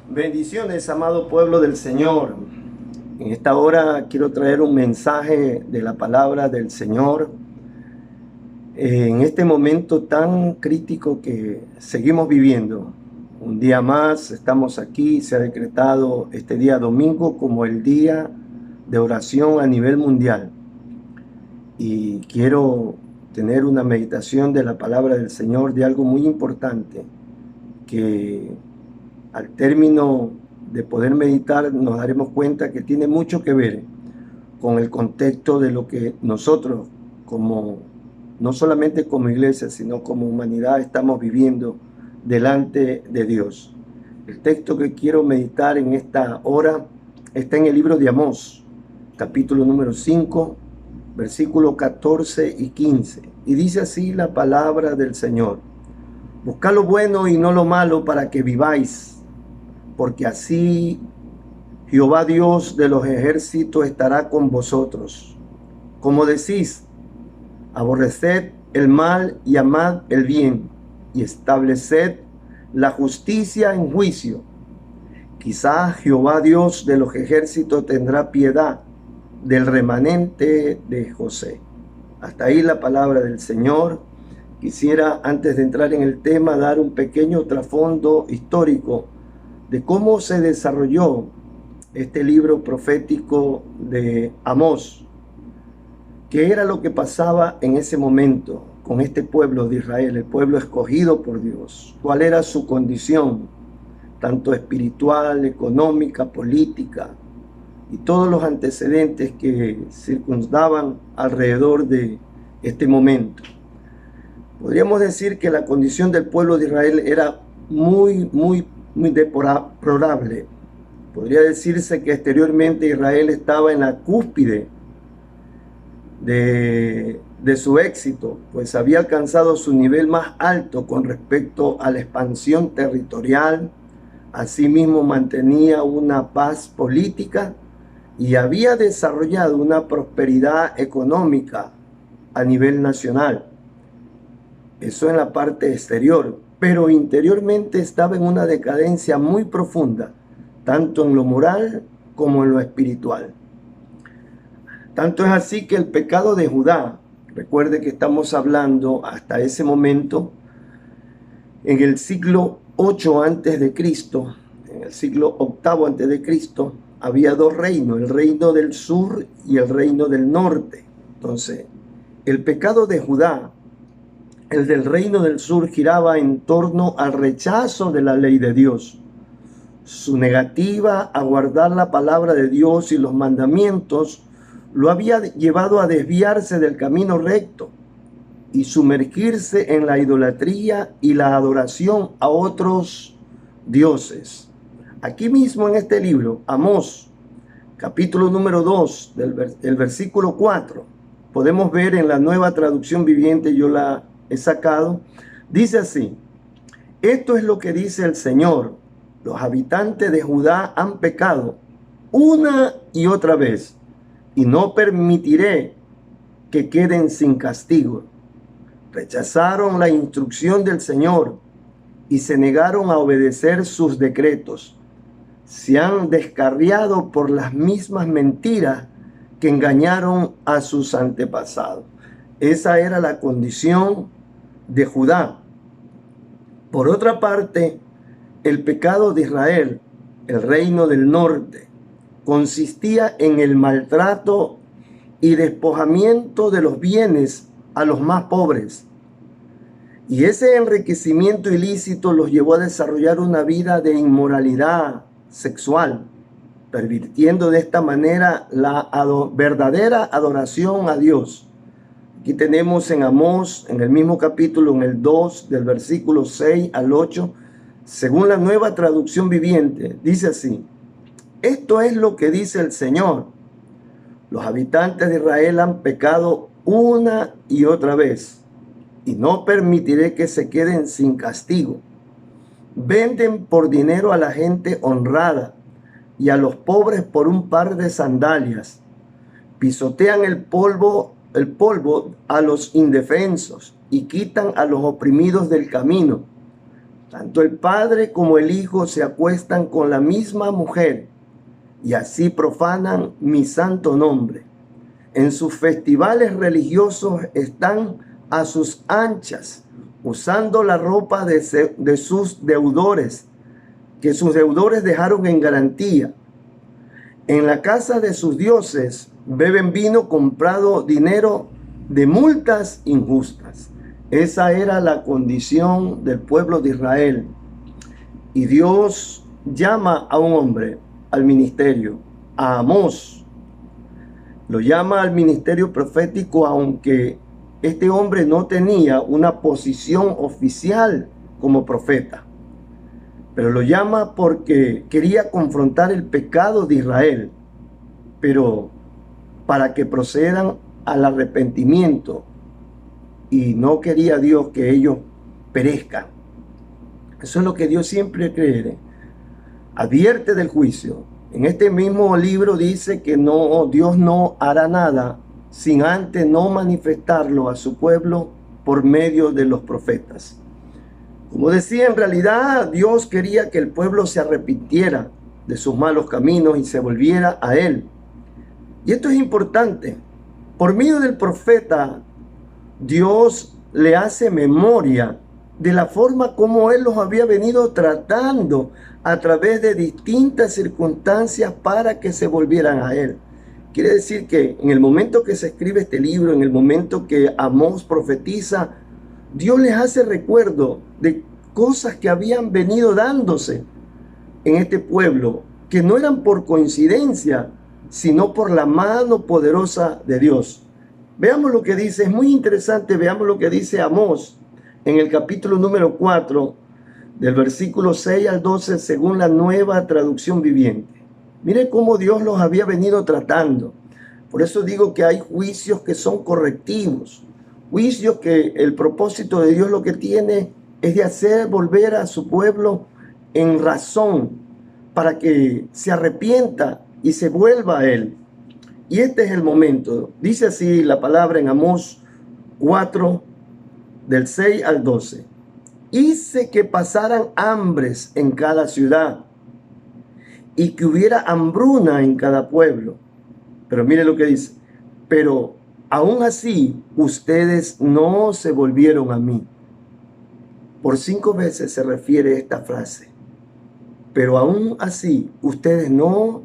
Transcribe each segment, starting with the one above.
Bendiciones, amado pueblo del Señor. En esta hora quiero traer un mensaje de la palabra del Señor. En este momento tan crítico que seguimos viviendo, un día más estamos aquí, se ha decretado este día domingo como el día de oración a nivel mundial. Y quiero tener una meditación de la palabra del Señor de algo muy importante que al término de poder meditar nos daremos cuenta que tiene mucho que ver con el contexto de lo que nosotros como no solamente como iglesia sino como humanidad estamos viviendo delante de Dios. El texto que quiero meditar en esta hora está en el libro de Amós, capítulo número 5, versículos 14 y 15, y dice así la palabra del Señor: buscad lo bueno y no lo malo para que viváis, porque así Jehová Dios de los ejércitos estará con vosotros. Como decís, aborreced el mal y amad el bien, y estableced la justicia en juicio. Quizá Jehová Dios de los ejércitos tendrá piedad del remanente de José. Hasta ahí la palabra del Señor. Quisiera, antes de entrar en el tema, dar un pequeño trasfondo histórico de cómo se desarrolló este libro profético de Amós. ¿Qué era lo que pasaba en ese momento con este pueblo de Israel, el pueblo escogido por Dios? ¿Cuál era su condición, tanto espiritual, económica, política, y todos los antecedentes que circundaban alrededor de este momento? Podríamos decir que la condición del pueblo de Israel era muy deplorable. Podría decirse que exteriormente Israel estaba en la cúspide de su éxito, pues había alcanzado su nivel más alto con respecto a la expansión territorial. Asimismo mantenía una paz política y había desarrollado una prosperidad económica a nivel nacional. Eso en la parte exterior, pero interiormente estaba en una decadencia muy profunda, tanto en lo moral como en lo espiritual. Tanto es así que el pecado de Judá, recuerde que estamos hablando hasta ese momento, en el siglo 8 antes de Cristo, en el siglo octavo antes de Cristo, había dos reinos, el reino del sur y el reino del norte. Entonces, el pecado de Judá, el del reino del sur, giraba en torno al rechazo de la ley de Dios. Su negativa a guardar la palabra de Dios y los mandamientos lo había llevado a desviarse del camino recto y sumergirse en la idolatría y la adoración a otros dioses. Aquí mismo en este libro, Amós, capítulo número 2, del versículo 4, podemos ver en la Nueva Traducción Viviente, yo la he sacado, dice así: esto es lo que dice el Señor: los habitantes de Judá han pecado una y otra vez, y no permitiré que queden sin castigo. Rechazaron la instrucción del Señor y se negaron a obedecer sus decretos. Se han descarriado por las mismas mentiras que engañaron a sus antepasados. Esa era la condición de Judá. Por otra parte, el pecado de Israel, el reino del norte, consistía en el maltrato y despojamiento de los bienes a los más pobres. Y ese enriquecimiento ilícito los llevó a desarrollar una vida de inmoralidad sexual, pervirtiendo de esta manera la verdadera adoración a Dios. Aquí tenemos en Amós, en el mismo capítulo, en el 2, del versículo 6 al 8, según la Nueva Traducción Viviente, dice así: esto es lo que dice el Señor: los habitantes de Israel han pecado una y otra vez, y no permitiré que se queden sin castigo. Venden por dinero a la gente honrada y a los pobres por un par de sandalias. Pisotean el polvo a los indefensos y quitan a los oprimidos del camino. Tanto el padre como el hijo se acuestan con la misma mujer y así profanan mi santo nombre. En sus festivales religiosos están a sus anchas, usando la ropa de sus deudores, que sus deudores dejaron en garantía. En la casa de sus dioses beben vino comprado dinero de multas injustas. Esa era la condición del pueblo de Israel. Y Dios llama a un hombre al ministerio, a Amós. Lo llama al ministerio profético, aunque este hombre no tenía una posición oficial como profeta. Pero lo llama porque quería confrontar el pecado de Israel, pero para que procedan al arrepentimiento, y no quería Dios que ellos perezcan. Eso es lo que Dios siempre quiere. Advierte del juicio. En este mismo libro dice que Dios no hará nada sin antes no manifestarlo a su pueblo por medio de los profetas. Como decía, en realidad Dios quería que el pueblo se arrepintiera de sus malos caminos y se volviera a Él. Y esto es importante. Por medio del profeta, Dios le hace memoria de la forma como Él los había venido tratando a través de distintas circunstancias para que se volvieran a Él. Quiere decir que en el momento que se escribe este libro, en el momento que Amós profetiza, Dios les hace recuerdo de cosas que habían venido dándose en este pueblo, que no eran por coincidencia, sino por la mano poderosa de Dios. Veamos lo que dice, es muy interesante, veamos lo que dice Amós en el capítulo número 4, del versículo 6 al 12, según la Nueva Traducción Viviente. Mire cómo Dios los había venido tratando. Por eso digo que hay juicios que son correctivos, juicios que el propósito de Dios lo que tiene es de hacer volver a su pueblo en razón, para que se arrepienta y se vuelva a Él. Y este es el momento. Dice así la palabra en Amós 4, del 6 al 12. Hice que pasaran hambres en cada ciudad y que hubiera hambruna en cada pueblo. Pero mire lo que dice. Pero aún así ustedes no se volvieron a mí. Por 5 veces se refiere esta frase. Pero aún así ustedes no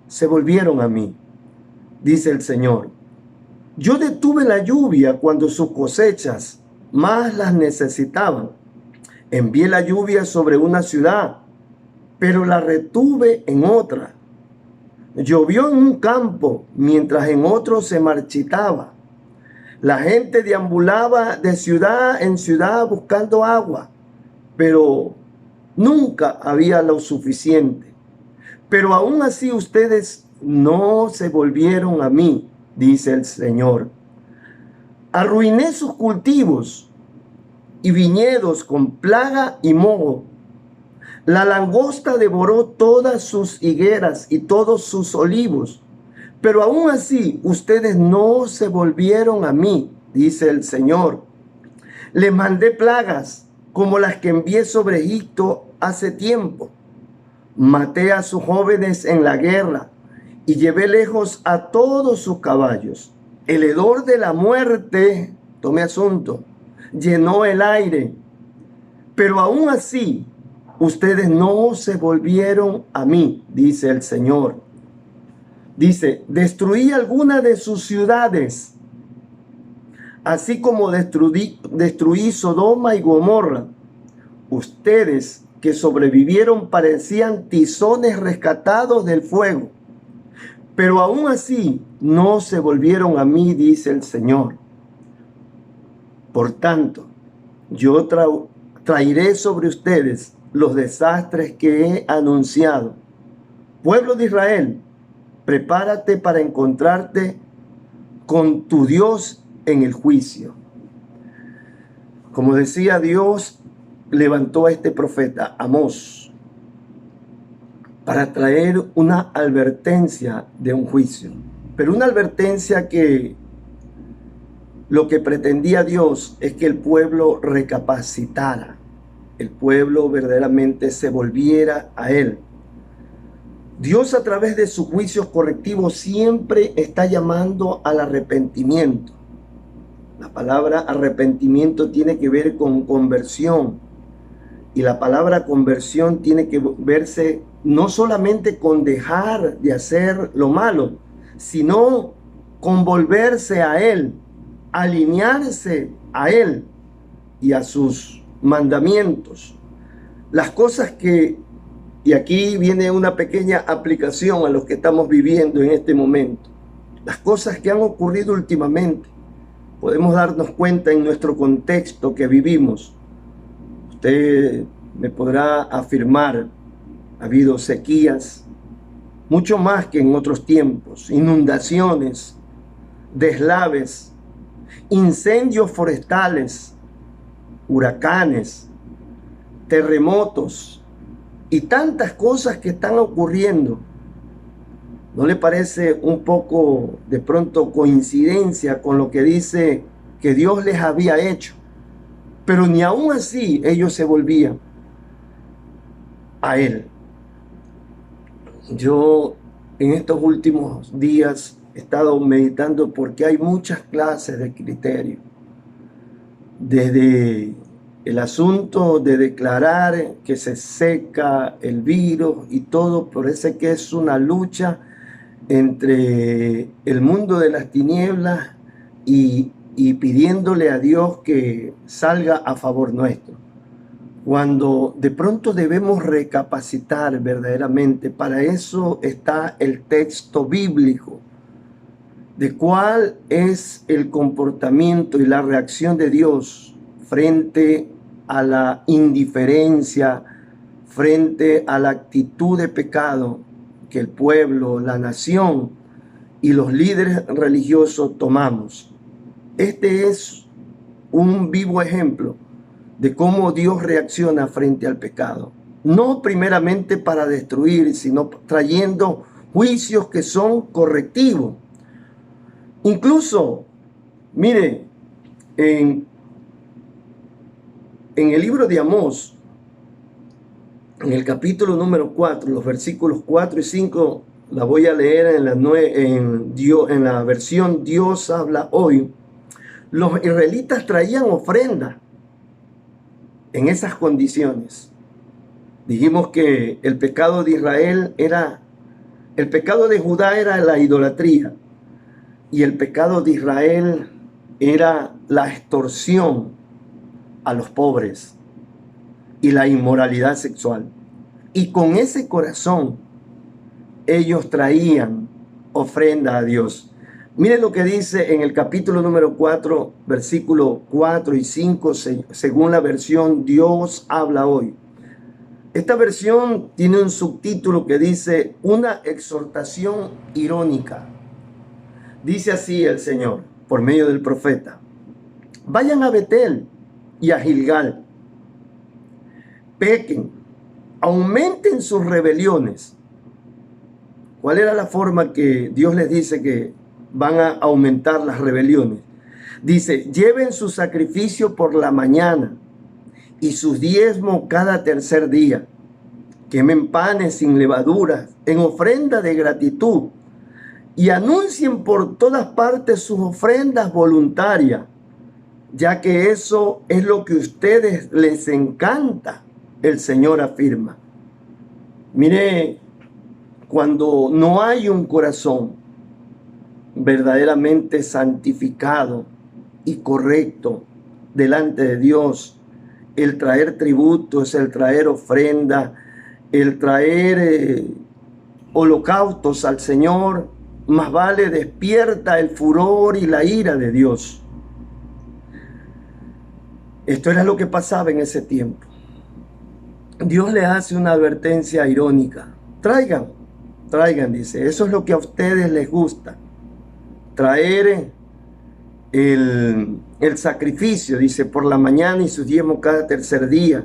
se volvieron a mí, dice el Señor. Yo detuve la lluvia cuando sus cosechas más las necesitaban. Envié la lluvia sobre una ciudad, pero la retuve en otra. Llovió en un campo, mientras en otro se marchitaba. La gente deambulaba de ciudad en ciudad buscando agua, pero nunca había lo suficiente. Pero aún así ustedes no se volvieron a mí, dice el Señor. Arruiné sus cultivos y viñedos con plaga y moho. La langosta devoró todas sus higueras y todos sus olivos. Pero aún así ustedes no se volvieron a mí, dice el Señor. Les mandé plagas como las que envié sobre Egipto hace tiempo. Maté a sus jóvenes en la guerra y llevé lejos a todos sus caballos. El hedor de la muerte, tome asunto, llenó el aire. Pero aún así, ustedes no se volvieron a mí, dice el Señor. Dice, destruí algunas de sus ciudades, así como destruí Sodoma y Gomorra. Ustedes que sobrevivieron parecían tizones rescatados del fuego. Pero aún así no se volvieron a mí, dice el Señor. Por tanto, yo traeré sobre ustedes los desastres que he anunciado. Pueblo de Israel, prepárate para encontrarte con tu Dios en el juicio. Como decía, Dios levantó a este profeta, Amós, para traer una advertencia de un juicio. Pero una advertencia que lo que pretendía Dios es que el pueblo recapacitara, el pueblo verdaderamente se volviera a Él. Dios, a través de sus juicios correctivos, siempre está llamando al arrepentimiento. La palabra arrepentimiento tiene que ver con conversión. Y la palabra conversión tiene que verse no solamente con dejar de hacer lo malo, sino con volverse a Él, alinearse a Él y a sus mandamientos. Las cosas que, y aquí viene una pequeña aplicación a lo que estamos viviendo en este momento, las cosas que han ocurrido últimamente, podemos darnos cuenta en nuestro contexto que vivimos. Usted me podrá afirmar, ha habido sequías, mucho más que en otros tiempos, inundaciones, deslaves, incendios forestales, huracanes, terremotos y tantas cosas que están ocurriendo. ¿No le parece un poco de pronto coincidencia con lo que dice que Dios les había hecho? Pero ni aún así ellos se volvían a Él. Yo en estos últimos días he estado meditando porque hay muchas clases de criterio. Desde el asunto de declarar que se seca el virus y todo, parece que es una lucha entre el mundo de las tinieblas y pidiéndole a Dios que salga a favor nuestro. Cuando de pronto debemos recapacitar verdaderamente, para eso está el texto bíblico, de cuál es el comportamiento y la reacción de Dios frente a la indiferencia, frente a la actitud de pecado que el pueblo, la nación y los líderes religiosos tomamos. Este es un vivo ejemplo de cómo Dios reacciona frente al pecado. No primeramente para destruir, sino trayendo juicios que son correctivos. Incluso, mire, en el libro de Amós, en el capítulo número 4, los versículos 4 y 5, la voy a leer en la versión Dios habla hoy. Los israelitas traían ofrenda en esas condiciones. Dijimos que el pecado de el pecado de Judá era la idolatría y el pecado de Israel era la extorsión a los pobres y la inmoralidad sexual. Y con ese corazón ellos traían ofrenda a Dios. Miren lo que dice en el capítulo número 4, versículo 4 y 5, según la versión Dios habla hoy. Esta versión tiene un subtítulo que dice una exhortación irónica. Dice así el Señor, por medio del profeta: vayan a Betel y a Gilgal, pequen, aumenten sus rebeliones. ¿Cuál era la forma que Dios les dice que van a aumentar las rebeliones? Dice: lleven su sacrificio por la mañana y sus diezmos cada tercer día. Quemen panes sin levaduras en ofrenda de gratitud y anuncien por todas partes sus ofrendas voluntarias, ya que eso es lo que a ustedes les encanta, el Señor afirma. Mire, cuando no hay un corazón verdaderamente santificado y correcto delante de Dios, el traer tributos, el traer ofrenda, el traer holocaustos al Señor, más vale despierta el furor y la ira de Dios. Esto era lo que pasaba en ese tiempo. Dios le hace una advertencia irónica. Traigan, dice, eso es lo que a ustedes les gusta. Traer el sacrificio, dice, por la mañana y sus diezmos cada tercer día.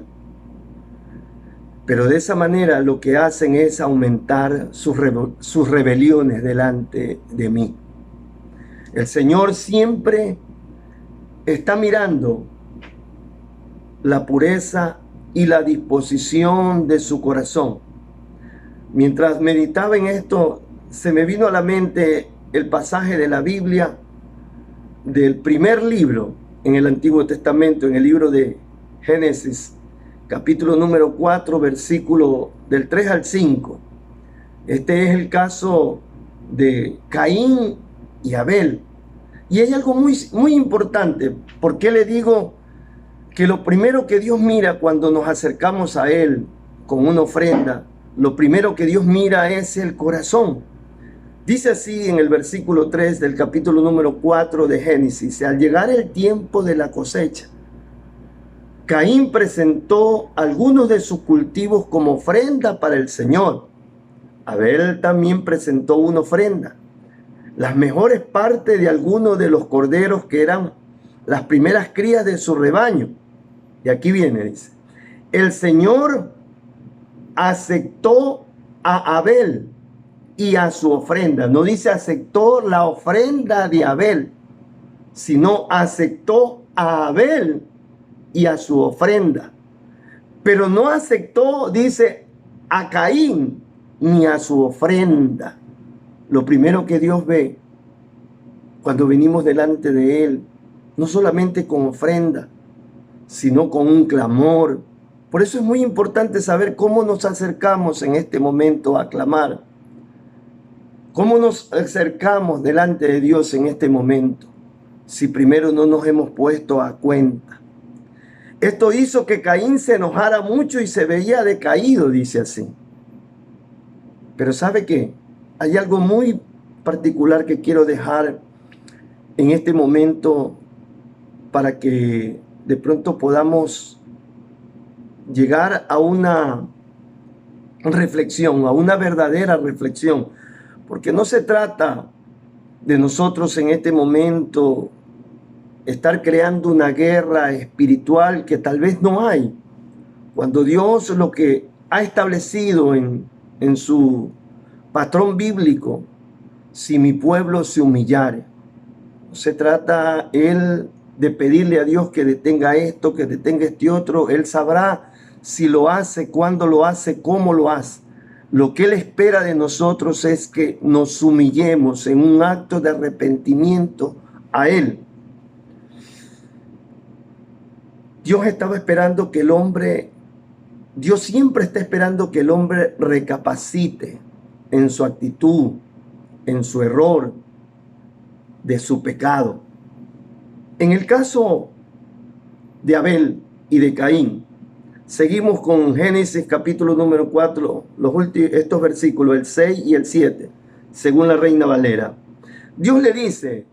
Pero de esa manera lo que hacen es aumentar sus rebeliones delante de mí. El Señor siempre está mirando la pureza y la disposición de su corazón. Mientras meditaba en esto, se me vino a la mente el pasaje de la Biblia del primer libro en el Antiguo Testamento, en el libro de Génesis, capítulo número 4, versículo del 3 al 5. Este es el caso de Caín y Abel. Y hay algo muy importante. ¿Por qué le digo que lo primero que Dios mira cuando nos acercamos a Él con una ofrenda, lo primero que Dios mira es el corazón? Dice así en el versículo 3 del capítulo número 4 de Génesis: al llegar el tiempo de la cosecha, Caín presentó algunos de sus cultivos como ofrenda para el Señor. Abel también presentó una ofrenda, las mejores partes de algunos de los corderos que eran las primeras crías de su rebaño. Y aquí viene, dice: el Señor aceptó a Abel y a su ofrenda. No dice aceptó la ofrenda de Abel, sino aceptó a Abel y a su ofrenda. Pero no aceptó, dice, a Caín ni a su ofrenda. Lo primero que Dios ve cuando venimos delante de Él, no solamente con ofrenda, sino con un clamor. Por eso es muy importante saber cómo nos acercamos en este momento a clamar. ¿Cómo nos acercamos delante de Dios en este momento? Si primero no nos hemos puesto a cuenta. Esto hizo que Caín se enojara mucho y se veía decaído, dice así. Pero ¿sabe qué? Hay algo muy particular que quiero dejar en este momento para que de pronto podamos llegar a una reflexión, a una verdadera reflexión. Porque no se trata de nosotros en este momento estar creando una guerra espiritual que tal vez no hay. Cuando Dios lo que ha establecido en su patrón bíblico: si mi pueblo se humillare. No se trata Él de pedirle a Dios que detenga esto, que detenga este otro. Él sabrá si lo hace, cuándo lo hace, cómo lo hace. Lo que Él espera de nosotros es que nos humillemos en un acto de arrepentimiento a Él. Dios estaba esperando que el hombre, Dios siempre está esperando que el hombre recapacite en su actitud, en su error, de su pecado. En el caso de Abel y de Caín, seguimos con Génesis capítulo número 4, estos versículos, el 6 y el 7, según la Reina Valera. Dios le dice,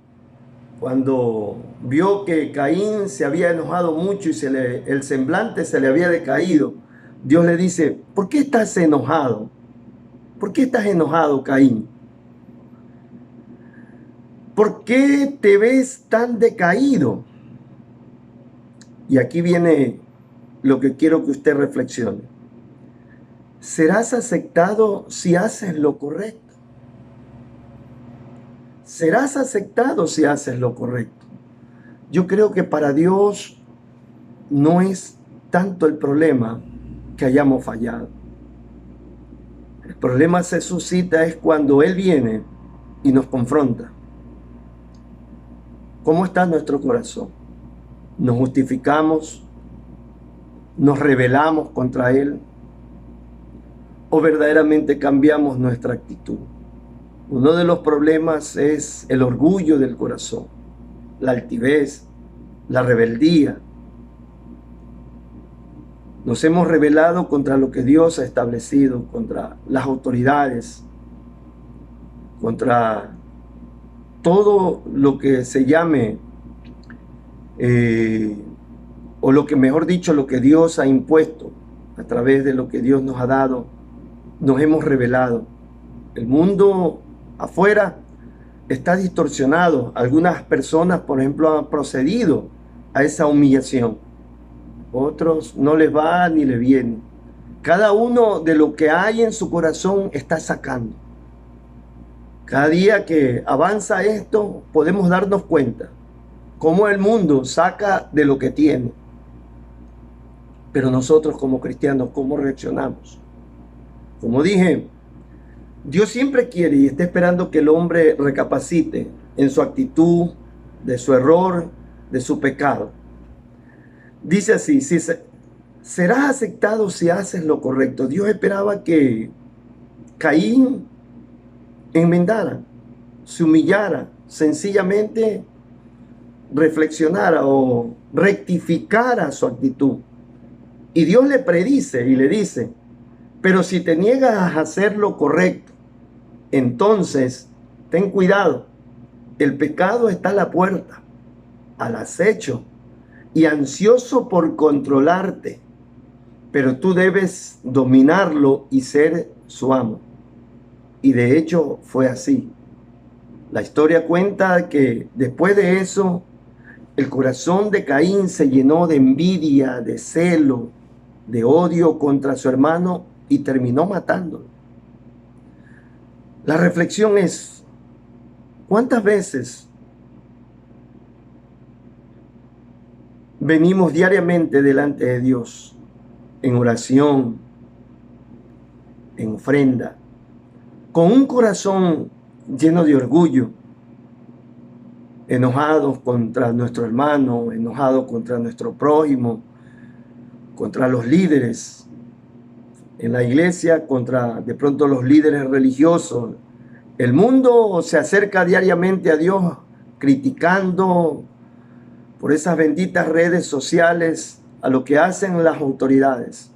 cuando vio que Caín se había enojado mucho y el semblante se le había decaído, Dios le dice: ¿por qué estás enojado? ¿Por qué estás enojado, Caín? ¿Por qué te ves tan decaído? Y aquí viene lo que quiero que usted reflexione. ¿Serás aceptado si haces lo correcto? ¿Serás aceptado si haces lo correcto? Yo creo que para Dios no es tanto el problema que hayamos fallado. El problema se suscita es cuando Él viene y nos confronta. ¿Cómo está nuestro corazón? ¿Nos justificamos? ¿Nos rebelamos contra Él? ¿O verdaderamente cambiamos nuestra actitud? Uno de los problemas es el orgullo del corazón, la altivez, la rebeldía. Nos hemos rebelado contra lo que Dios ha establecido, contra las autoridades, contra todo lo que se llame, o lo que, mejor dicho, lo que Dios ha impuesto a través de lo que Dios nos ha dado. Nos hemos rebelado. El mundo afuera está distorsionado. Algunas personas, por ejemplo, han procedido a esa humillación. Otros no les va ni les viene. Cada uno de lo que hay en su corazón está sacando. Cada día que avanza esto, podemos darnos cuenta cómo el mundo saca de lo que tiene. Pero nosotros como cristianos, ¿cómo reaccionamos? Como dije, Dios siempre quiere y está esperando que el hombre recapacite en su actitud, de su error, de su pecado. Dice así, si serás aceptado si haces lo correcto. Dios esperaba que Caín enmendara, se humillara, sencillamente reflexionara o rectificara su actitud. Y Dios le predice y le dice, pero si te niegas a hacer lo correcto, entonces ten cuidado, el pecado está a la puerta, al acecho y ansioso por controlarte, pero tú debes dominarlo y ser su amo. Y de hecho fue así. La historia cuenta que después de eso, el corazón de Caín se llenó de envidia, de celo, de odio contra su hermano y terminó matándolo. La reflexión es, ¿cuántas veces venimos diariamente delante de Dios en oración, en ofrenda, con un corazón lleno de orgullo, enojados contra nuestro hermano, enojados contra nuestro prójimo, contra los líderes en la iglesia, contra de pronto los líderes religiosos? El mundo se acerca diariamente a Dios criticando por esas benditas redes sociales a lo que hacen las autoridades.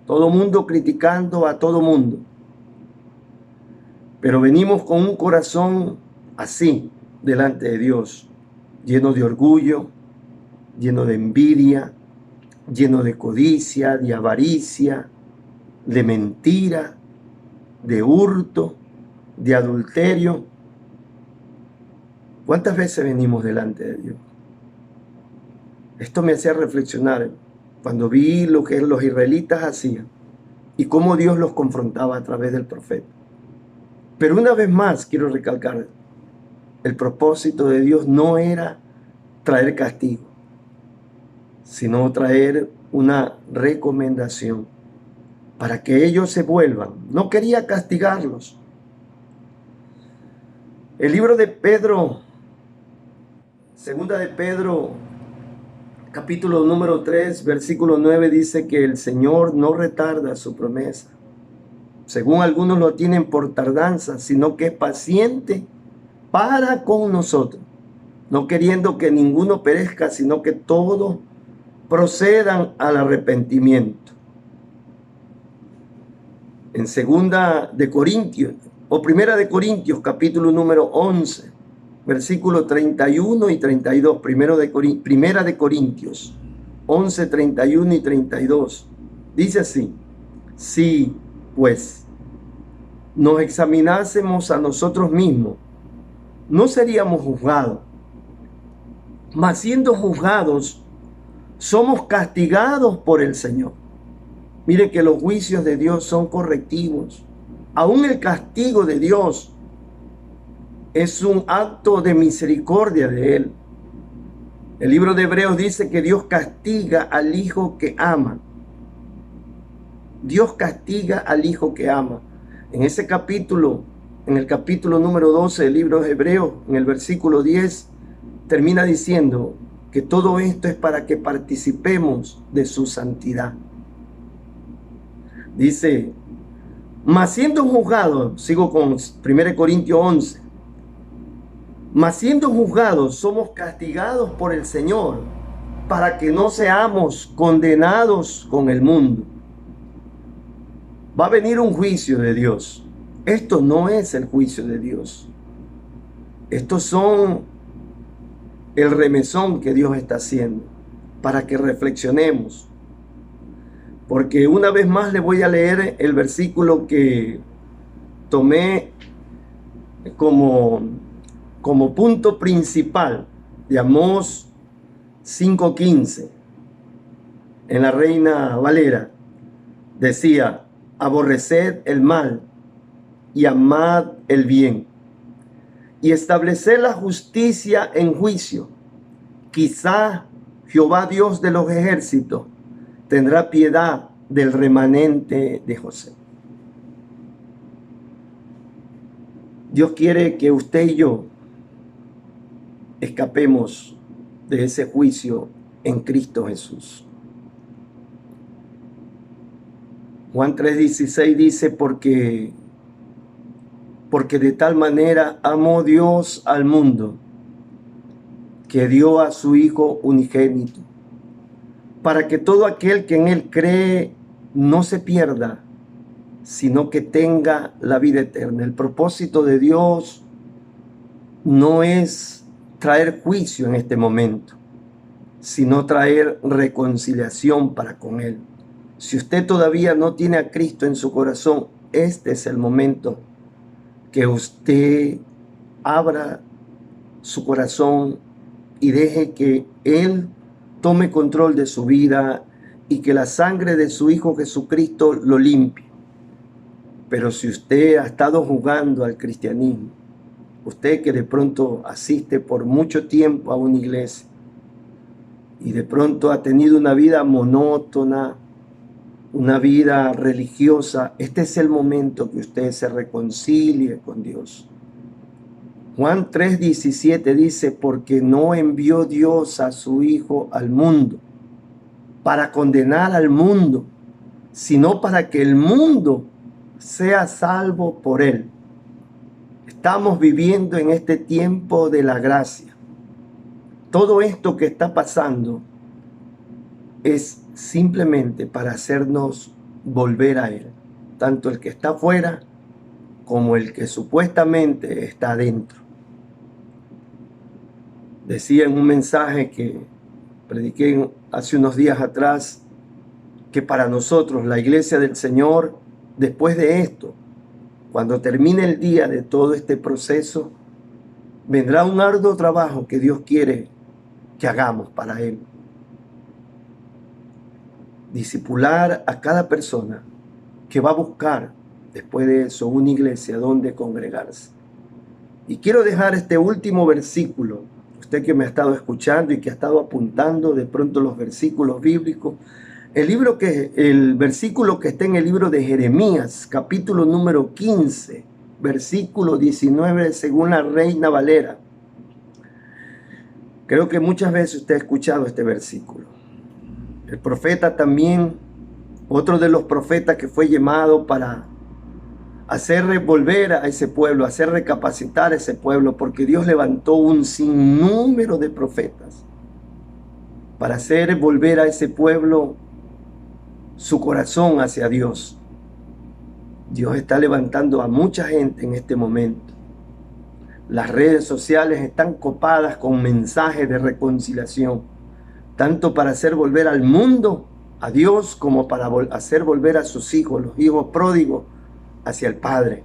Todo mundo criticando a todo mundo. Pero venimos con un corazón así delante de Dios, lleno de orgullo, lleno de envidia, lleno de codicia, de avaricia, de mentira, de hurto, de adulterio. ¿Cuántas veces venimos delante de Dios? Esto me hacía reflexionar cuando vi lo que los israelitas hacían y cómo Dios los confrontaba a través del profeta. Pero una vez más quiero recalcar, el propósito de Dios no era traer castigo, sino traer una recomendación para que ellos se vuelvan. No quería castigarlos. El libro de Pedro, segunda de Pedro, capítulo número 3, versículo 9, dice que el Señor no retarda su promesa, según algunos lo tienen por tardanza, sino que es paciente para con nosotros, no queriendo que ninguno perezca, sino que todos procedan al arrepentimiento. En segunda de Corintios, o primera de Corintios, capítulo número 11, versículos 31 y 32, primera de Corintios 11, 31 y 32, dice así: si pues nos examinásemos a nosotros mismos, no seríamos juzgados, mas siendo juzgados, somos castigados por el Señor. Mire que los juicios de Dios son correctivos. Aún el castigo de Dios es un acto de misericordia de Él. El libro de Hebreos dice que Dios castiga al hijo que ama. Dios castiga al hijo que ama. En ese capítulo, en el capítulo número 12 del libro de Hebreos, en el versículo 10, termina diciendo que todo esto es para que participemos de su santidad. Dice, mas siendo juzgados, sigo con 1 Corintios 11, mas siendo juzgados somos castigados por el Señor para que no seamos condenados con el mundo. Va a venir un juicio de Dios. Esto no es el juicio de Dios. Estos son el remesón que Dios está haciendo para que reflexionemos. Porque una vez más le voy a leer el versículo que tomé como punto principal de Amós 5:15 en la Reina Valera. Decía: aborreced el mal y amad el bien, y estableced la justicia en juicio. Quizá Jehová Dios de los ejércitos tendrá piedad del remanente de José. Dios quiere que usted y yo escapemos de ese juicio en Cristo Jesús. Juan 3:16 dice, porque de tal manera amó Dios al mundo, que dio a su Hijo unigénito, para que todo aquel que en Él cree no se pierda, sino que tenga la vida eterna. El propósito de Dios no es traer juicio en este momento, sino traer reconciliación para con Él. Si usted todavía no tiene a Cristo en su corazón, este es el momento que usted abra su corazón y deje que Él tome control de su vida y que la sangre de su Hijo Jesucristo lo limpie. Pero si usted ha estado jugando al cristianismo, usted que de pronto asiste por mucho tiempo a una iglesia y de pronto ha tenido una vida monótona, una vida religiosa, este es el momento que usted se reconcilie con Dios. Juan 3:17 dice, porque no envió Dios a su Hijo al mundo para condenar al mundo, sino para que el mundo sea salvo por Él. Estamos viviendo en este tiempo de la gracia. Todo esto que está pasando es simplemente para hacernos volver a Él, tanto el que está afuera como el que supuestamente está adentro. Decía en un mensaje que prediqué hace unos días atrás que para nosotros, la iglesia del Señor, después de esto, cuando termine el día de todo este proceso, vendrá un arduo trabajo que Dios quiere que hagamos para Él. Discipular a cada persona que va a buscar después de eso una iglesia donde congregarse. Y quiero dejar este último versículo. Usted que me ha estado escuchando y que ha estado apuntando de pronto los versículos bíblicos, el versículo que está en el libro de Jeremías, capítulo número 15, versículo 19, según la Reina Valera. Creo que muchas veces usted ha escuchado este versículo. El profeta también, otro de los profetas que fue llamado para hacer volver a ese pueblo, hacer recapacitar a ese pueblo, porque Dios levantó un sinnúmero de profetas para hacer volver a ese pueblo su corazón hacia Dios. Dios está levantando a mucha gente en este momento. Las redes sociales están copadas con mensajes de reconciliación, tanto para hacer volver al mundo a Dios como para hacer volver a sus hijos, los hijos pródigos, hacia el Padre.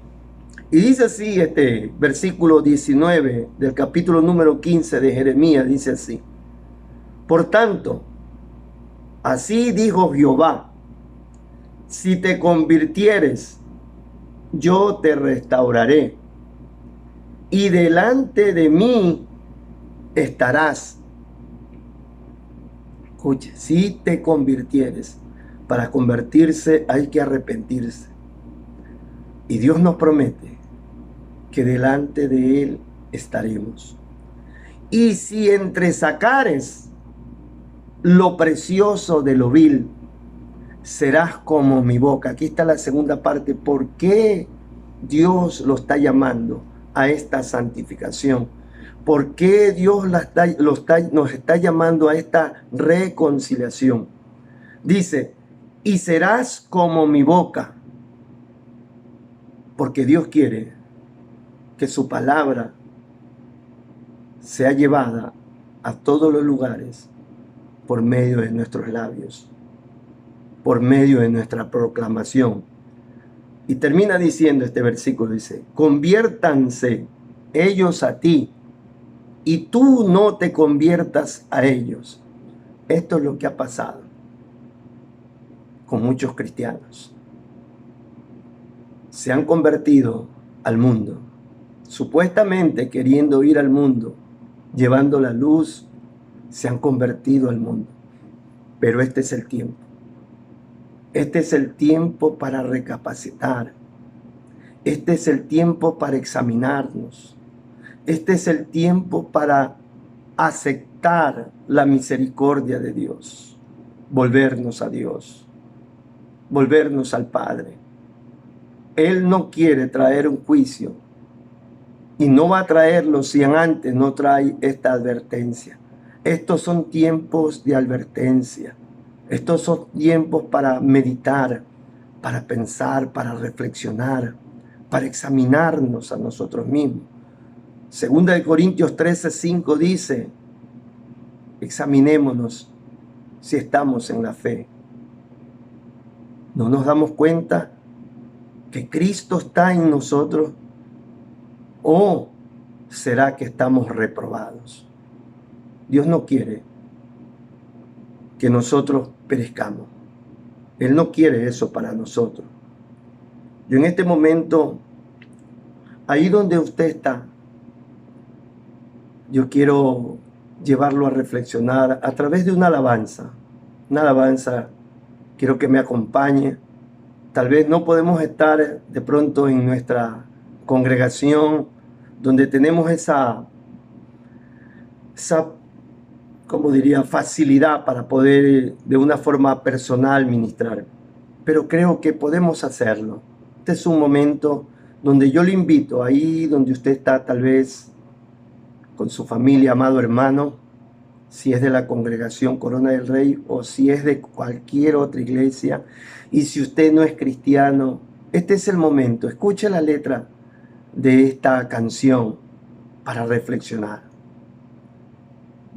Y dice así este versículo 19 del capítulo número 15 de Jeremías, dice así: por tanto, así dijo Jehová, si te convirtieres, yo te restauraré, y delante de mí estarás. Escuche, si te convirtieres, para convertirse hay que arrepentirse. Y Dios nos promete que delante de Él estaremos. Y si entresacares lo precioso de lo vil, serás como mi boca. Aquí está la segunda parte. ¿Por qué Dios lo está llamando a esta santificación? ¿Por qué Dios nos está llamando a esta reconciliación? Dice, y serás como mi boca. Porque Dios quiere que su palabra sea llevada a todos los lugares por medio de nuestros labios, por medio de nuestra proclamación. Y termina diciendo este versículo, dice, conviértanse ellos a ti y tú no te conviertas a ellos. Esto es lo que ha pasado con muchos cristianos. Se han convertido al mundo, supuestamente queriendo ir al mundo, llevando la luz, se han convertido al mundo. Pero este es el tiempo Este es el tiempo para recapacitar. Este es el tiempo para examinarnos. Este es el tiempo para aceptar la misericordia de Dios. Volvernos a Dios. Volvernos al Padre. Él no quiere traer un juicio. Y no va a traerlo si antes no trae esta advertencia. Estos son tiempos de advertencia. Estos son tiempos para meditar, para pensar, para reflexionar, para examinarnos a nosotros mismos. Segunda de Corintios 13:5 dice, examinémonos si estamos en la fe. ¿No nos damos cuenta que Cristo está en nosotros? ¿O será que estamos reprobados? Dios no quiere que nosotros perezcamos. Él no quiere eso para nosotros. Yo en este momento, ahí donde usted está, yo quiero llevarlo a reflexionar a través de una alabanza. Una alabanza, quiero que me acompañe. Tal vez no podemos estar de pronto en nuestra congregación donde tenemos esa como diría, facilidad para poder de una forma personal ministrar. Pero creo que podemos hacerlo. Este es un momento donde yo le invito, ahí donde usted está tal vez con su familia, amado hermano, si es de la congregación Corona del Rey o si es de cualquier otra iglesia, y si usted no es cristiano, este es el momento. Escuche la letra de esta canción para reflexionar.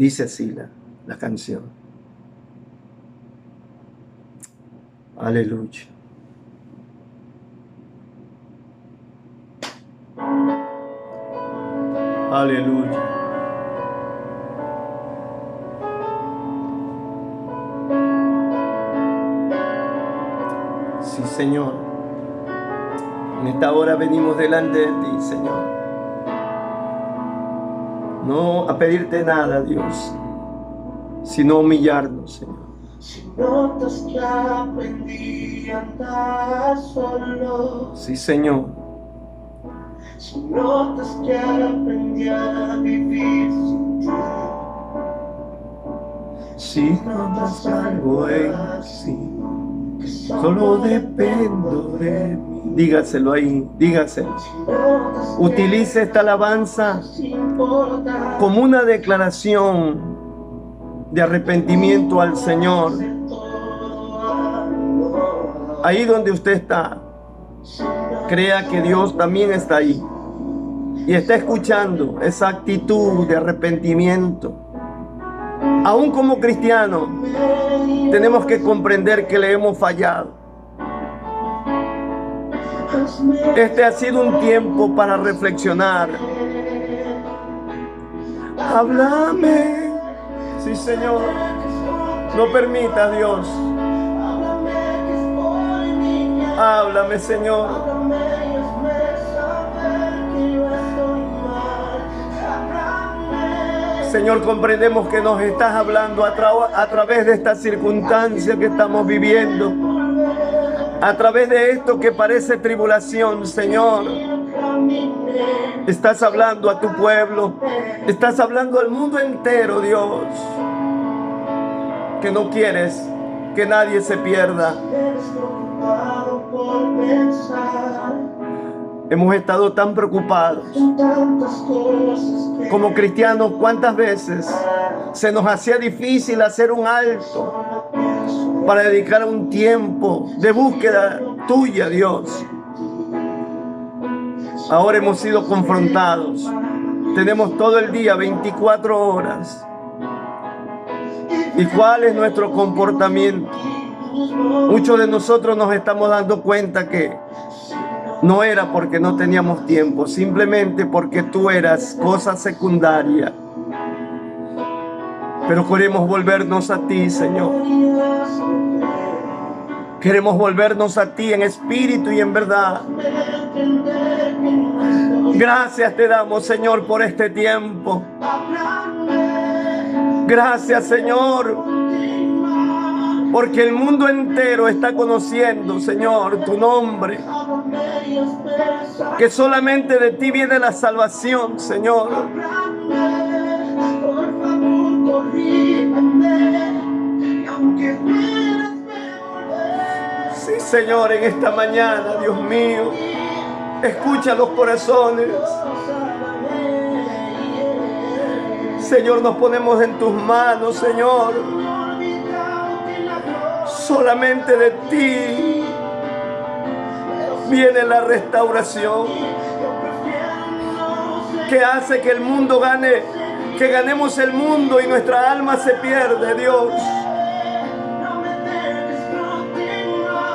Dice así la canción. Aleluya. Aleluya. Sí, Señor. En esta hora venimos delante de ti, Señor. No a pedirte nada, Dios, sino humillarnos, Señor. Si notas que aprendí a andar solo. Sí, Señor. Si notas que aprendí a vivir sin ti. Si notas algo en sí, que solo dependo de mí. Dígaselo ahí, dígaselo. Utilice esta alabanza como una declaración de arrepentimiento al Señor. Ahí donde usted está, crea que Dios también está ahí y está escuchando esa actitud de arrepentimiento. Aún como cristianos, tenemos que comprender que le hemos fallado. Este ha sido un tiempo para reflexionar. Háblame. Sí, Señor. No permita, Dios. Háblame, Señor. Señor, comprendemos que nos estás hablando a través de esta circunstancia que estamos viviendo. A través de esto que parece tribulación, Señor. Estás hablando a tu pueblo. Estás hablando al mundo entero, Dios. Que no quieres que nadie se pierda. Hemos estado tan preocupados. Como cristianos, ¿cuántas veces se nos hacía difícil hacer un alto para dedicar un tiempo de búsqueda tuya, Dios? Ahora hemos sido confrontados. Tenemos todo el día, 24 horas. ¿Y cuál es nuestro comportamiento? Muchos de nosotros nos estamos dando cuenta que no era porque no teníamos tiempo, simplemente porque tú eras cosa secundaria. Pero queremos volvernos a ti, Señor. Queremos volvernos a ti en espíritu y en verdad. Gracias te damos, Señor, por este tiempo. Gracias, Señor. porque el mundo entero está conociendo, Señor, tu nombre, que solamente de ti viene la salvación, Señor. Sí, Señor, en esta mañana, Dios mío, escucha los corazones. Señor, nos ponemos en tus manos, Señor. Solamente de ti viene la restauración que hace que el mundo gane, que ganemos el mundo y nuestra alma se pierde, Dios.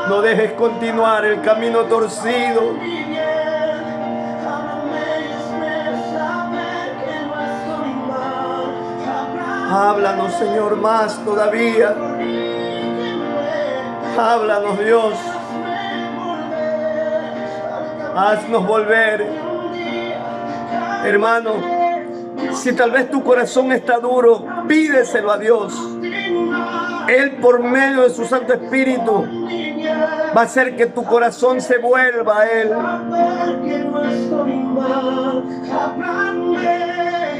No dejes continuar el camino torcido. Háblanos, Señor, más todavía. Háblanos, Dios. Haznos volver. Hermano, si tal vez tu corazón está duro, pídeselo a Dios. Él, por medio de su Santo Espíritu, va a hacer que tu corazón se vuelva a Él.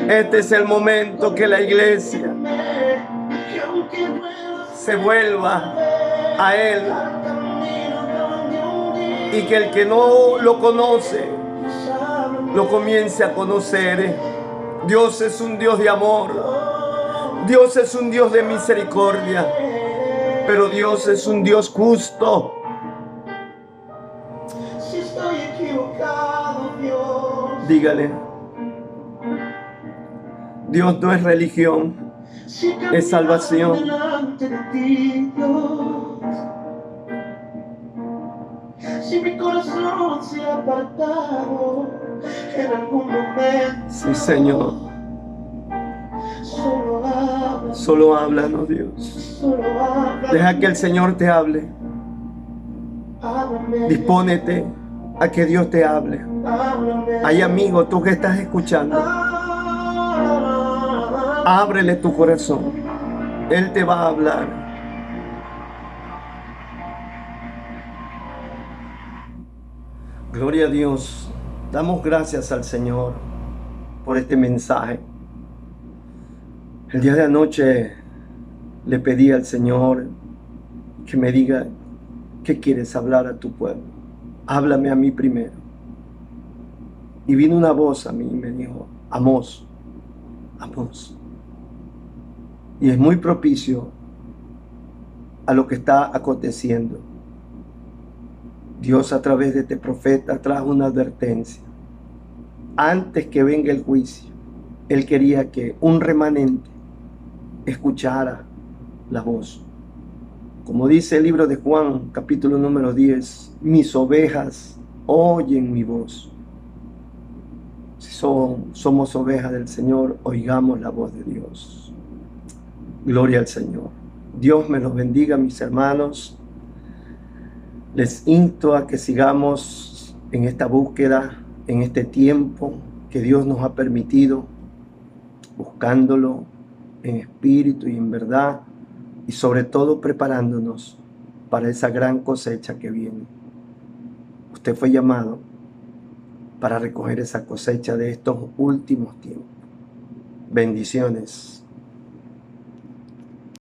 Este es el momento que la iglesia se vuelva a Él, y que el que no lo conoce lo comience a conocer. Dios es un Dios de amor, Dios es un Dios de misericordia, pero Dios es un Dios justo. Si estoy equivocado, Dios, Dígale, Dios no es religión, es salvación. delante de ti, Dios. Si mi corazón se ha apartado en algún momento, Sí, Señor. Solo háblanos, Dios. solo habla. Deja que el Señor te hable. Háblame, Dispónete a que Dios te hable. háblame. Hay amigo, tú que estás escuchando, ábrele tu corazón. Él te va a hablar. Gloria a Dios. Damos gracias al Señor por este mensaje. El día de anoche le pedí al Señor que me diga qué quieres hablar a tu pueblo. Háblame a mí primero. Y vino una voz a mí y me dijo, Amós, Amós. Y es muy propicio a lo que está aconteciendo. Dios, a través de este profeta, trajo una advertencia. Antes que venga el juicio, Él quería que un remanente escuchara la voz. Como dice el libro de Juan, capítulo número 10, mis ovejas oyen mi voz. Si somos ovejas del Señor, oigamos la voz de Dios. Gloria al Señor. Dios me los bendiga, mis hermanos. Les insto a que sigamos en esta búsqueda, en este tiempo que Dios nos ha permitido, buscándolo en espíritu y en verdad, y sobre todo preparándonos para esa gran cosecha que viene. Usted fue llamado para recoger esa cosecha de estos últimos tiempos. Bendiciones.